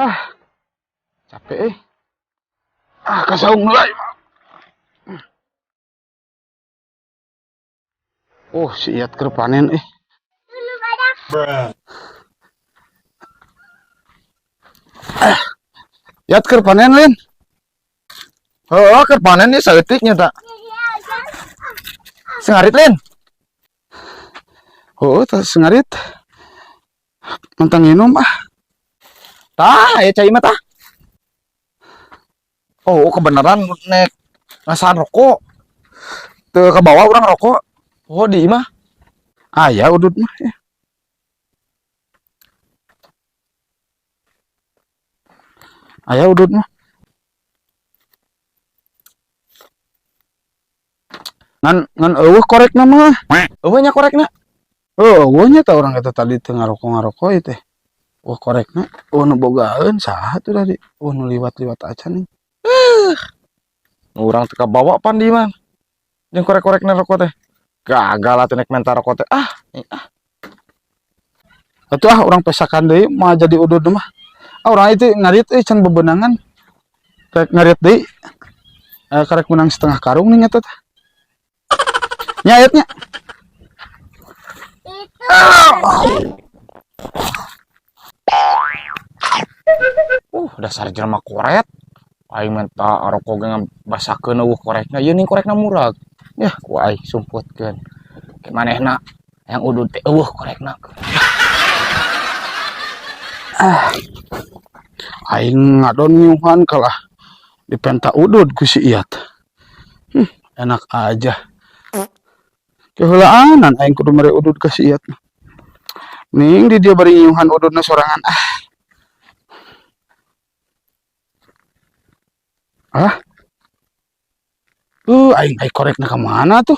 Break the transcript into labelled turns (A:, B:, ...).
A: Ah, capek kasaung mulai. Oh, si Iyat keur panen Iyat keur panen Lin.
B: Oh, keur panen nih saeutiknya tak. Sengarit Lin.
A: Oh, teh sengarit. Mentang minum
B: Tah, aya cai mah tah. Oh, kebenaran nek ngasaan rokok. Teu ke bawah urang rokok. Oh, di imah.
A: ya udut mah ya. Aya udut mah. Ngan eueuh korekna mah.
B: Eueuh nya korekna.
A: Eueuh nya tah urang eta tadi teu ngaroko-ngaroko ieu teh. Wah korekna, nu bogaeun saha tuh tadi? Nu liwat-liwat acan nih.
B: Urang teu ka bawa pan di imah. Jeung korek-korekna rokok teh. Gagal atuh nek menta rokok teh.
A: Atuh urang pesakan deui mah jadi udud mah. Urang itu ngarit can bebenangan. Rek ngarit deui. Karek menang setengah karung nih nyata teh. Nya ayatnya.
B: Dasar jelema koret. Aing menta rokok ge basakeun eueuh korekna. Ieu ning korekna murag. Yah, ku aing sumputkeun. Ke manehna yang udud teh eueuh korekna.
A: Aing ngadon nyuhan kalah dipenta udud ku si Iyat. Enak aja. Kehulaanan aing kudu mere udud ka si Iyat. Ning di dia bari nyuhan ududna sorangan. Aing korekna ka mana tuh?